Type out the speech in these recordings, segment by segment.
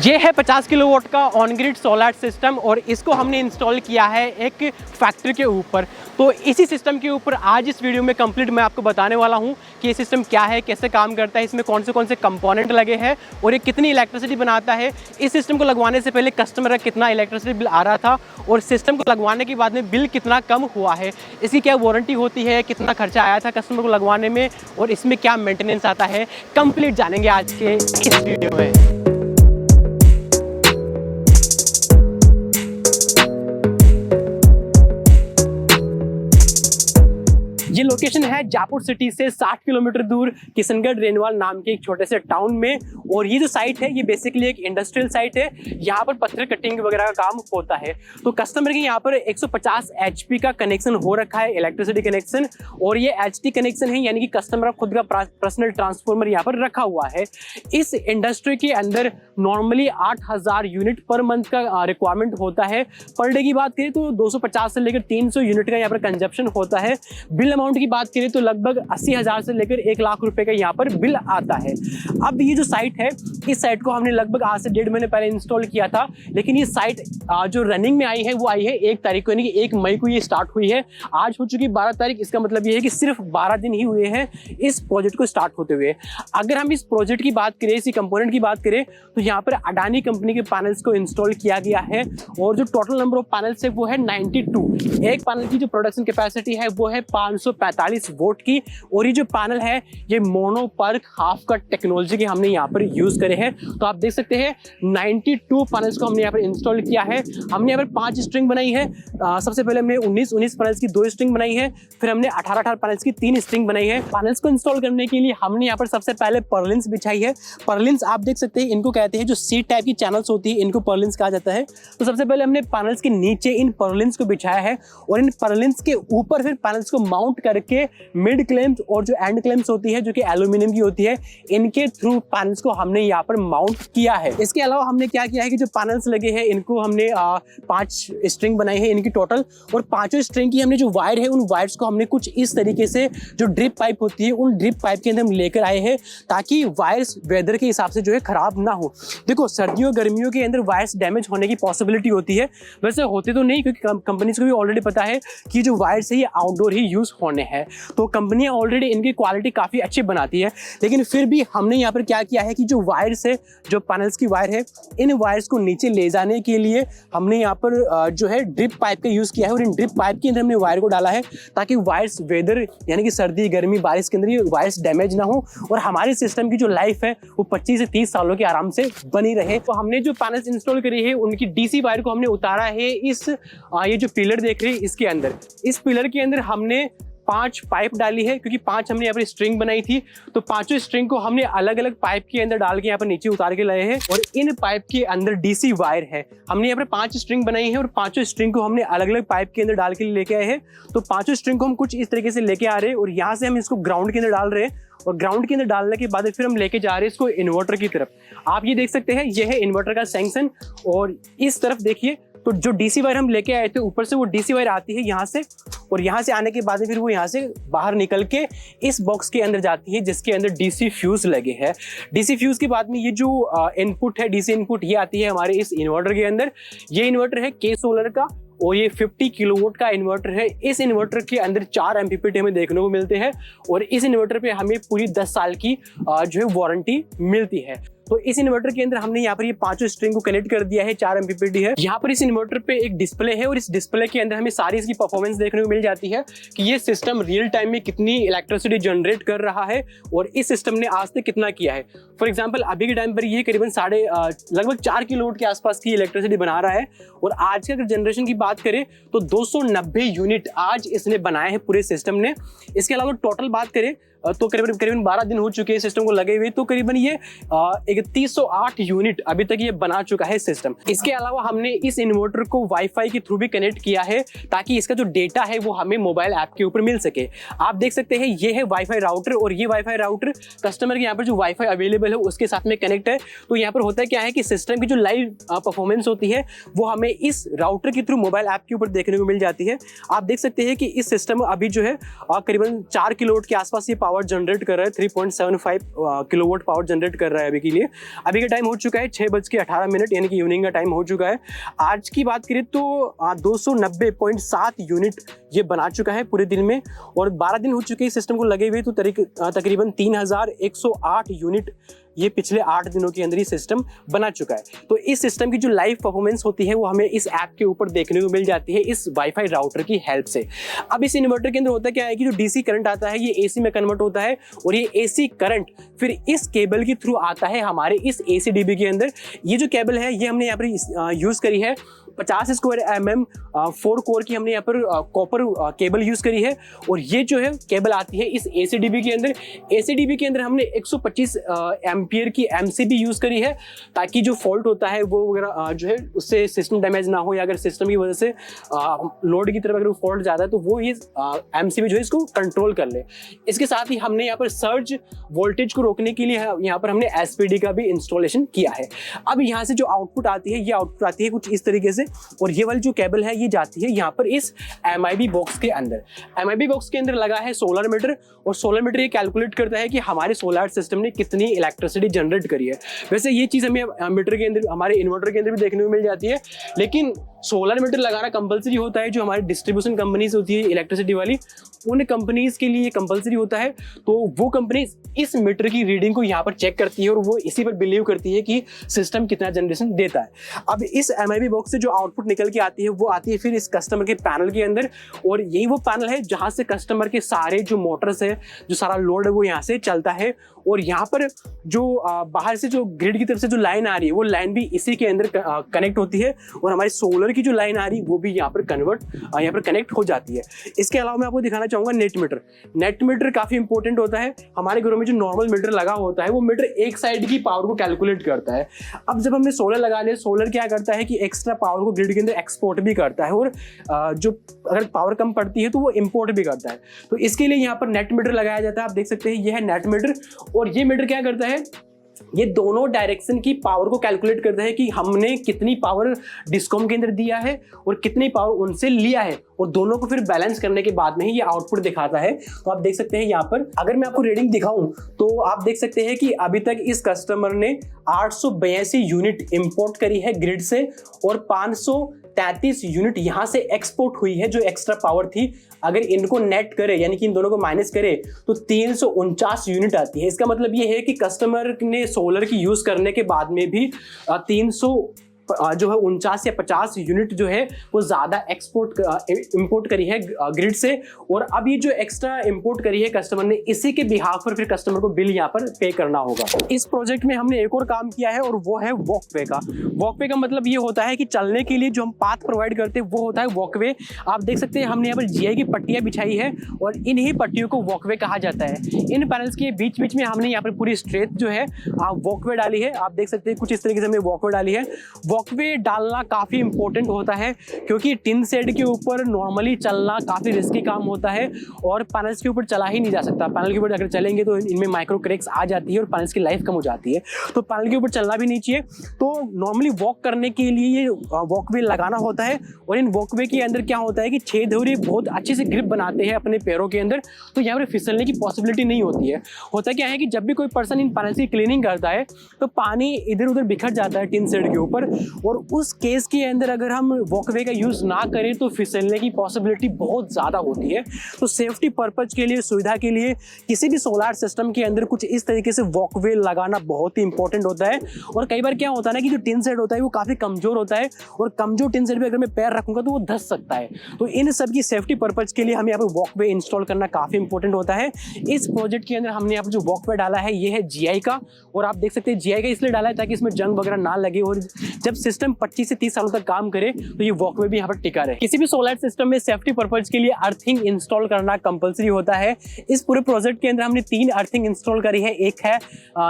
ये है 50 किलोवाट का ऑन ग्रिड सोलर सिस्टम और इसको हमने इंस्टॉल किया है एक फैक्ट्री के ऊपर। तो इसी सिस्टम के ऊपर आज इस वीडियो में कंप्लीट मैं आपको बताने वाला हूँ कि ये सिस्टम क्या है, कैसे काम करता है, इसमें कौन से कंपोनेंट लगे हैं और ये कितनी इलेक्ट्रिसिटी बनाता है। इस सिस्टम को लगवाने से पहले कस्टमर का कितना इलेक्ट्रिसिटी बिल आ रहा था और सिस्टम को लगवाने के बाद में बिल कितना कम हुआ है, इसकी क्या वारंटी होती है, कितना खर्चा आया था कस्टमर को लगवाने में और इसमें क्या मेंटेनेंस आता है, कंप्लीट जानेंगे आज के इस वीडियो में। ये लोकेशन है जयपुर सिटी से 60 किलोमीटर दूर किशनगढ़ रेनवाल नाम के एक छोटे से टाउन में। और ये जो साइट है ये बेसिकली एक इंडस्ट्रियल साइट है। यहाँ पर पत्थर कटिंग वगैरह का काम होता है। तो कस्टमर के यहाँ पर 150 HP का कनेक्शन हो रखा है, इलेक्ट्रिसिटी कनेक्शन। और ये HT कनेक्शन है, यानी कि कस्टमर खुद का पर्सनल ट्रांसफार्मर यहाँ पर रखा हुआ है। इस इंडस्ट्री के अंदर नॉर्मली 8000 यूनिट पर मंथ का रिक्वायरमेंट होता है। पर डे की बात करें तो 250 से लेकर 300 यूनिट का यहाँ पर कंजप्शन होता है। बिल अमाउंट की बात करें तो लगभग 80,000 से लेकर 1 लाख रुपए का यहाँ पर बिल आता है। अब ये जो साइट है, इस साइट को हमने लगभग आज से 1.5 महीने पहले इंस्टॉल किया था, लेकिन ये साइट जो रनिंग में आई है वो आई है 1 तारीख को, यानी कि 1 मई को ये स्टार्ट हुई है। आज हो चुकी 12 तारीख। इसका मतलब ये है कि सिर्फ 12 दिन ही हुए हैं इस प्रोजेक्ट को स्टार्ट होते हुए। अगर हम इस प्रोजेक्ट की बात करें, इसी कंपोनेंट की बात करें, तो यहाँ पर अडानी कंपनी के पैनल्स को इंस्टॉल किया गया है और जो टोटल नंबर ऑफ पैनल्स है वो है 92। एक पैनल की जो प्रोडक्शन कैपेसिटी है वो है 545 वोट की। और ये जो पैनल है ये mono perc half cut technology के हमने यहाँ पर यूज करे हैं। तो आप देख सकते हैं 92 पैनल्स को हमने यहाँ पर इंस्टॉल किया है। हमने यहाँ पर 5 स्ट्रिंग बनाई है। सबसे पहले हमने 19 पैनल्स की 2 स्ट्रिंग बनाई है, फिर हमने 18 पैनल्स की 3 स्ट्रिंग बनाई है। पैनल्स को इंस्टॉल करने के लिए हमने यहाँ पर सबसे पहले पर्लिन्स बिछाई है। पर्लिन्स आप देख सकते हैं, इनको कहते हैं जो सी टाइप की चैनल्स होती है, इनको पर्लिन्स कहा जाता है। तो सबसे पहले हमने पैनल्स के नीचे इन पर्लिन्स को बिछाया है और इन पर्लिन्स के ऊपर फिर पैनल्स को माउंट करके मिड क्लैंप्स और जो एंड क्लैंप्स होती है जो कि एल्यूमिनियम की होती है, इनके थ्रू पैनल्स को हमने यहाँ पर माउंट किया है। इसके अलावा हमने क्या किया है कि जो पैनल्स लगे हैं इनको हमने 5 स्ट्रिंग बनाई है इनकी टोटल, और 5 स्ट्रिंग की हमने जो वायर है उन वायर्स को हमने कुछ इस तरीके से जो ड्रिप पाइप होती है उन ड्रिप पाइप के अंदर हम लेकर आए हैं ताकि वायर्स वेदर के हिसाब से जो है खराब ना हो। देखो सर्दियों गर्मियों के अंदर वायर्स डैमेज होने की पॉसिबिलिटी होती है, वैसे होते तो नहीं क्योंकि कंपनीज को भी ऑलरेडी पता है कि जो वायर्स है ये आउटडोर ही यूज होने हैं। तो कंपनियां ऑलरेडी इनकी क्वालिटी काफ़ी अच्छी बनाती है, लेकिन फिर भी हमने यहाँ पर क्या किया है कि जो वायर्स है, जो पैनल्स की वायर है, इन वायर्स को नीचे ले जाने के लिए हमने यहाँ पर जो है ड्रिप पाइप का यूज़ किया है। और इन ड्रिप पाइप के अंदर हमने वायर को डाला है ताकि वायर्स वेदर यानी कि सर्दी गर्मी बारिश के अंदर ये वायर्स डैमेज ना हो और हमारे सिस्टम की जो लाइफ है वो 25 से 30 सालों के आराम से बनी रहे। तो हमने जो पैनल्स इंस्टॉल करी है उनकी DC वायर को हमने उतारा है इस ये जो पिलर देख रहे हैं इसके अंदर। इस पिलर के अंदर हमने 5 पाइप डाली है क्योंकि 5 हमने यहाँ पर स्ट्रिंग बनाई थी। तो 5 स्ट्रिंग को हमने अलग अलग पाइप के अंदर डाल के यहाँ पर नीचे उतार के लाए हैं और इन पाइप के अंदर DC वायर है। हमने यहाँ पर 5 स्ट्रिंग बनाई है और 5 स्ट्रिंग को हमने अलग अलग पाइप के अंदर डाल के लेके आए हैं। तो 5 स्ट्रिंग को हम कुछ इस तरीके से लेके आ रहे हैं और यहाँ से हम इसको ग्राउंड के अंदर डाल रहे हैं और ग्राउंड के अंदर डालने के बाद फिर हम लेके जा रहे हैं इसको इन्वर्टर की तरफ। आप ये देख सकते हैं ये है इन्वर्टर का सेक्शन और इस तरफ देखिए तो जो DC वायर हम लेके आए थे ऊपर से वो DC वायर आती है यहाँ से और यहाँ से आने के बाद फिर वो यहाँ से बाहर निकल के इस बॉक्स के अंदर जाती है जिसके अंदर DC फ्यूज लगे हैं। DC फ्यूज के बाद में ये जो इनपुट है DC इनपुट ये आती है हमारे इस इन्वर्टर के अंदर। ये इन्वर्टर है K सोलर का और ये 50 किलोवाट का इन्वर्टर है। इस इन्वर्टर के अंदर 4 MPPT हमें देखने को मिलते हैं और इस इन्वर्टर पे हमें पूरी 10 साल की जो है वारंटी मिलती है। तो इस इन्वर्टर के अंदर हमने यहाँ पर ये 5 स्ट्रिंग को कनेक्ट कर दिया है, 4 MPPT है। यहाँ पर इस इन्वर्टर पे एक डिस्प्ले है और इस डिस्प्ले के अंदर हमें सारी इसकी परफॉर्मेंस देखने को मिल जाती है कि ये सिस्टम रियल टाइम में कितनी इलेक्ट्रिसिटी जनरेट कर रहा है और इस सिस्टम ने आज तक कितना किया है। फॉर एग्जाम्पल अभी के टाइम पर ये करीबन लगभग 4 किलोवाट के आसपास की इलेक्ट्रिसिटी बना रहा है और आज के अगर जनरेशन की बात करें तो 290 यूनिट आज इसने बनाए हैं पूरे सिस्टम ने। इसके अलावा टोटल बात करें तो करीबन 12 दिन हो चुके हैं सिस्टम को लगे हुए, तो करीबन ये 3108 यूनिट अभी तक ये बना चुका है सिस्टम। इसके अलावा हमने इस इन्वर्टर को वाईफाई के थ्रू भी कनेक्ट किया है ताकि इसका जो डेटा है वो हमें मोबाइल ऐप के ऊपर मिल सके। आप देख सकते हैं ये है वाईफाई राउटर और ये वाईफाई राउटर कस्टमर के यहाँ पर जो वाईफाई अवेलेबल है उसके साथ में कनेक्ट है। तो यहाँ पर होता है क्या है कि सिस्टम की जो लाइव परफॉर्मेंस होती है वो हमें इस राउटर के थ्रू मोबाइल ऐप के ऊपर देखने को मिल जाती है। आप देख सकते हैं कि इस सिस्टम अभी जो है करीबन 4 किलोवाट के आसपास ये पावर पावर जनरेट कर रहा है, 3.75 किलोवाट पावर जनरेट कर रहा है अभी के लिए। अभी का टाइम हो चुका है 6:18 यानी कि इवनिंग का टाइम हो चुका है। आज की बात करें तो 290.7 यूनिट ये बना चुका है पूरे दिन में, और 12 दिन हो चुके हैं सिस्टम को लगे हुए, तो तकरीबन 3108 यूनिट ये पिछले 8 दिनों के अंदर ही सिस्टम बना चुका है। तो इस सिस्टम की जो लाइव परफॉर्मेंस होती है वो हमें इस ऐप के ऊपर देखने को मिल जाती है इस वाईफाई राउटर की हेल्प से। अब इस इन्वर्टर के अंदर होता क्या है कि जो डीसी करंट आता है ये एसी में कन्वर्ट होता है, और ये एसी करंट फिर इस केबल के थ्रू आता है हमारे इस एसी डीबी के अंदर। ये जो केबल है ये हमने यहाँ पर यूज करी है 50 स्क्वायर mm 4 कोर की हमने यहाँ पर कॉपर केबल यूज करी है, और ये जो है केबल आती है इस एसीडीबी के अंदर। एसीडीबी के अंदर हमने 125 एम्पियर की एमसीबी यूज करी है, ताकि जो फॉल्ट होता है वो वगैरह जो है उससे सिस्टम डैमेज ना हो, या अगर सिस्टम की वजह से लोड की तरफ अगर फॉल्ट ज़्यादा है तो वो ये एमसीबी जो है इसको कंट्रोल कर ले। इसके साथ ही हमने यहाँ पर सर्ज वोल्टेज को रोकने के लिए यहाँ पर हमने एसपीडी का भी इंस्टॉलेशन किया है। अब यहाँ से जो आउटपुट आती है ये आउटपुट आती है कुछ इस तरीके से, और ये वाली जो केबल है ये जाती है यहाँ पर इस एमआईबी बॉक्स के अंदर। एमआईबी बॉक्स के अंदर लगा है सोलर मीटर, और सोलर मीटर ये कैलकुलेट करता है कि हमारे सोलर सिस्टम ने कितनी इलेक्ट्रिसिटी जनरेट करी है। वैसे ये चीज़ हमें मीटर के अंदर, हमारे इन्वर्टर के अंदर भी देखने को मिल जाती है, लेकिन सोलर मीटर लगाना कंपलसरी होता है। जो हमारी डिस्ट्रीब्यूशन कंपनीज होती है इलेक्ट्रिसिटी वाली, उन कंपनीज के लिए कंपलसरी होता है, तो वो कंपनीज इस मीटर की रीडिंग को यहाँ पर चेक करती है और वो इसी पर बिलीव करती है कि सिस्टम कितना जनरेशन देता है। अब इस एमआईबी बॉक्स से जो आउटपुट निकल के आती है वो आती है फिर इस कस्टमर के पैनल के अंदर, और यही वो पैनल है जहाँ से कस्टमर के सारे जो मोटर्स है, जो सारा लोड है वो यहाँ से चलता है। और यहाँ पर जो बाहर से जो ग्रिड की तरफ से जो लाइन आ रही है वो लाइन भी इसी के अंदर कनेक्ट होती है, और हमारी सोलर की जो लाइन आ रही है वो भी यहाँ पर कनेक्ट हो जाती है। इसके अलावा मैं आपको दिखाना चाहूँगा नेट मीटर। नेट मीटर काफ़ी इंपॉर्टेंट होता है। हमारे घरों में जो नॉर्मल मीटर लगा होता है वो मीटर एक साइड की पावर को कैलकुलेट करता है। अब जब हमने सोलर लगा लिया, सोलर क्या करता है कि एक्स्ट्रा पावर को ग्रिड के अंदर एक्सपोर्ट भी करता है, और जो अगर पावर कम पड़ती है तो वो इम्पोर्ट भी करता है। तो इसके लिए यहाँ पर नेट मीटर लगाया जाता है। आप देख सकते हैं ये है नेट मीटर, और ये मीटर क्या करता है, ये दोनों डायरेक्शन की पावर को कैलकुलेट करता है कि हमने कितनी पावर डिस्कॉम के अंदर दिया है और कितनी पावर उनसे लिया है, और दोनों को फिर बैलेंस करने के बाद में ही ये आउटपुट दिखाता है। तो आप देख सकते हैं यहाँ पर, अगर मैं आपको रीडिंग दिखाऊं तो आप देख सकते हैं कि अभी तक इस कस्टमर ने 882 यूनिट इंपोर्ट करी है ग्रिड से, और 533 यूनिट यहाँ से एक्सपोर्ट हुई है जो एक्स्ट्रा पावर थी। अगर इनको नेट करे यानी कि इन दोनों को माइनस करे तो 349 यूनिट आती है। इसका मतलब ये है कि कस्टमर ने सोलर की यूज करने के बाद में भी 300 जो है 49 या 50 यूनिट जो है वो ज़्यादा इंपोर्ट करी है ग्रिड से, और अब ये जो एक्स्ट्रा इंपोर्ट करी है कस्टमर ने, इसी के बिहाफ पर फिर कस्टमर को बिल यहाँ पर पे करना होगा। इस प्रोजेक्ट में हमने एक और काम किया है, और वो है वॉकवे का। वॉकवे का मतलब ये होता है कि चलने के लिए जो हम पाथ प्रोवाइड करते हैं वो होता है वॉकवे। आप देख सकते हैं हमने यहाँ पर जीआई की पट्टियाँ बिछाई है, और इन्हीं पट्टियों को वॉकवे कहा जाता है। इन पैनल्स के बीच बीच में हमने यहाँ पर पूरी स्ट्रेट जो है वॉकवे डाली है। आप देख सकते हैं कुछ इस तरीके से हमने वॉकवे डाली है। वॉकवे डालना काफ़ी इंपॉर्टेंट होता है, क्योंकि टिन शेड के ऊपर नॉर्मली चलना काफ़ी रिस्की काम होता है, और पैनल्स के ऊपर चला ही नहीं जा सकता। पैनल के ऊपर अगर चलेंगे तो इनमें माइक्रो क्रैक्स आ जाती है और पैनल्स की लाइफ कम हो जाती है, तो पैनल के ऊपर चलना भी नहीं चाहिए। तो नॉर्मली वॉक करने के लिए ये वॉकवे लगाना होता है, और इन वॉकवे के अंदर क्या होता है कि छेद हो रही बहुत अच्छे से ग्रिप बनाते हैं अपने पैरों के अंदर, तो यहाँ पर फिसलने की पॉसिबिलिटी नहीं होती है। होता क्या है कि जब भी कोई पर्सन इन पैनल्स की क्लीनिंग करता है तो पानी इधर उधर बिखर जाता है टिन शेड के ऊपर, और उस केस के अंदर अगर हम वॉकवे का यूज ना करें तो फिसलने की पॉसिबिलिटी बहुत ज़्यादा होती है। तो सेफ्टी पर्पज के लिए, सुविधा के लिए किसी भी सोलर सिस्टम के अंदर कुछ इस तरीके से वॉकवे लगाना बहुत ही इंपॉर्टेंट होता है। और कई बार क्या होता है ना कि जो टिन शेड होता है वो काफ़ी कमज़ोर होता है, और कमज़ोर टिन शेड पे अगर मैं पैर रखूँगा तो वो धंस सकता है। तो इन सब की सेफ्टी पर्पज के लिए हमें यहाँ पर वॉकवे इंस्टॉल करना काफ़ी इंपॉर्टेंट होता है। इस प्रोजेक्ट के अंदर हमने यहाँ पर जो वॉकवे डाला है ये है जीआई का, और आप देख सकते हैं जीआई का इसलिए डाला है ताकि इसमें जंग वगैरह ना लगे, और जब सिस्टम 25 से 30 सालों तक काम करे तो ये वॉकवे भी यहाँ पर टिका रहे। किसी भी सोलर सिस्टम में सेफ्टी पर्पज के लिए अर्थिंग इंस्टॉल करना कंपलसरी होता है। इस पूरे प्रोजेक्ट के अंदर हमने 3 अर्थिंग इंस्टॉल करी है। एक है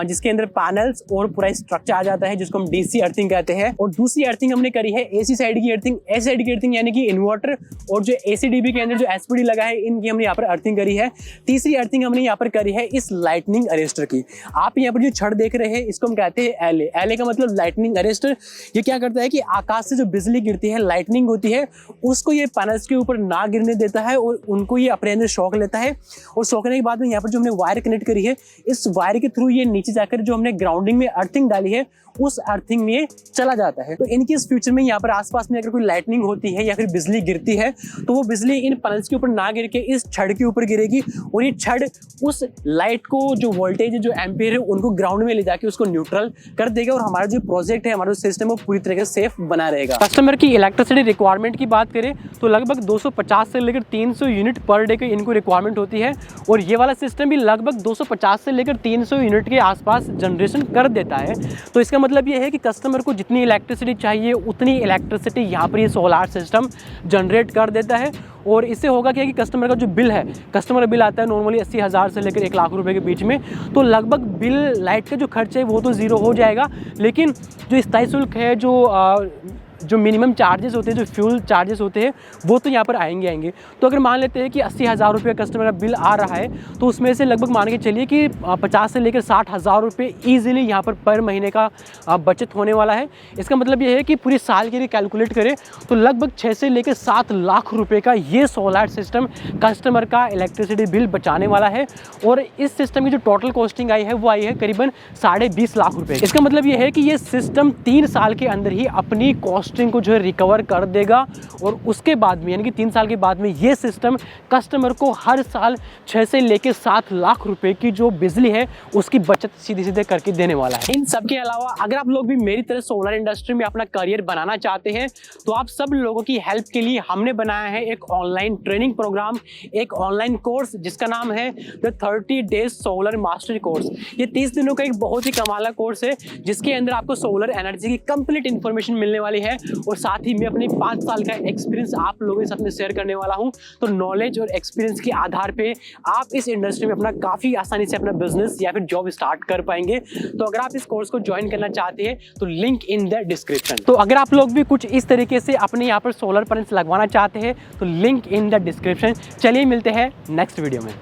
जिसके अंदर पैनल्स और पूरा स्ट्रक्चर आ जाता है, जिसको हम डीसी अर्थिंग कहते हैं, और दूसरी अर्थिंग हमने करी है एसी साइड की अर्थिंग। एसी साइड की अर्थिंग यानी कि इन्वर्टर और जो एसीडीबी के अंदर जो एसपीडी लगा है इनकी हमने यहाँ पर अर्थिंग करी है। तीसरी अर्थिंग हमने यहाँ पर करी है इस लाइटनिंग अरेस्टर की। आप यहाँ पर जो छड़ देख रहे हैं इसको हम कहते हैं एलए। एलए का मतलब लाइटनिंग अरेस्टर। ये क्या करता है कि आकाश से जो बिजली गिरती है, लाइटनिंग होती है, उसको ये पैनल्स के ऊपर ना गिरने देता है और उनको ये अपने अंदर शॉक लेता है। और शॉकने के बाद में यहाँ पर जो हमने वायर कनेक्ट करी है, इस वायर के थ्रू ये नीचे जाकर जो हमने ग्राउंडिंग में अर्थिंग डाली है, उस अर्थिंग में चला जाता है। तो इनके इस फ्यूचर में यहाँ पर आसपास में अगर कोई लाइटनिंग होती है या फिर बिजली गिरती है, तो वो बिजली इन पैनल्स के ऊपर ना गिर के इस छड़ के ऊपर गिरेगी और ये छड़ उस लाइट को, जो वोल्टेज है, जो एम्पियर है, उनको ग्राउंड में ले जाके उसको न्यूट्रल कर देगा और हमारा जो प्रोजेक्ट है, हमारा जो सिस्टम है, वो पूरी तरीके से सेफ बना रहेगा। कस्टमर की इलेक्ट्रिसिटी रिक्वायरमेंट की बात करें तो लगभग 250 से लेकर 300 यूनिट पर डे की इनको रिक्वायरमेंट होती है और ये वाला सिस्टम भी लगभग 250 से लेकर 300 यूनिट के आसपास जनरेशन कर देता है। तो इसका मतलब ये है कि कस्टमर को जितनी इलेक्ट्रिसिटी चाहिए उतनी इलेक्ट्रिसिटी यहाँ पर ये सोलार सिस्टम जनरेट कर देता है। और इससे होगा क्या कि कस्टमर का जो बिल है, कस्टमर बिल आता है नॉर्मली 80,000 से लेकर 1 लाख रुपए के बीच में, तो लगभग बिल लाइट का जो खर्च है वो तो ज़ीरो हो जाएगा, लेकिन जो स्थायी शुल्क है, जो मिनिमम चार्जेस होते हैं, जो फ्यूल चार्जेस होते हैं, वो तो यहाँ पर आएंगे। तो अगर मान लेते हैं कि 80,000 रुपये कस्टमर का बिल आ रहा है, तो उसमें से लगभग मान के चलिए कि 50 से लेकर 60,000 रुपये ईजिली यहाँ पर महीने का बचत होने वाला है। इसका मतलब ये है कि पूरी साल के लिए कैलकुलेट करें तो लगभग 6 से लेकर 7 लाख रुपये का ये सोलर सिस्टम कस्टमर का इलेक्ट्रिसिटी बिल बचाने वाला है। और इस सिस्टम की जो टोटल कॉस्टिंग आई है वो आई है करीबन 20.5 लाख रुपये। इसका मतलब ये है कि ये सिस्टम 3 साल के अंदर ही अपनी कॉस्टिंग को जो है रिकवर कर देगा और उसके बाद में, यानी कि 3 साल के बाद में, ये सिस्टम कस्टमर को हर साल 6 से लेकर 7 लाख रुपए की जो बिजली है उसकी बचत सीधे सीधे करके देने वाला है। इन सब के अलावा अगर आप लोग भी मेरी तरह सोलर इंडस्ट्री में अपना करियर बनाना चाहते हैं तो आप सब लोगों की हेल्प के लिए हमने बनाया है एक ऑनलाइन ट्रेनिंग प्रोग्राम, एक ऑनलाइन कोर्स जिसका नाम है the 30 days solar mastery course. ये 30 दिनों का एक बहुत ही कमाल कोर्स है जिसके अंदर आपको सोलर एनर्जी की कंप्लीट इंफॉर्मेशन मिलने वाली है और साथ ही मैं अपने 5 साल का एक्सपीरियंस आप लोगों के साथ में शेयर करने वाला हूं। तो नॉलेज और एक्सपीरियंस के आधार पे आप इस इंडस्ट्री में अपना काफ़ी आसानी से अपना बिजनेस या फिर जॉब स्टार्ट कर पाएंगे। तो अगर आप इस कोर्स को ज्वाइन करना चाहते हैं तो लिंक इन द डिस्क्रिप्शन। तो अगर आप लोग भी कुछ इस तरीके से अपने यहाँ पर सोलर पैनल्स लगवाना चाहते हैं तो लिंक इन द डिस्क्रिप्शन। चलिए मिलते हैं नेक्स्ट वीडियो में।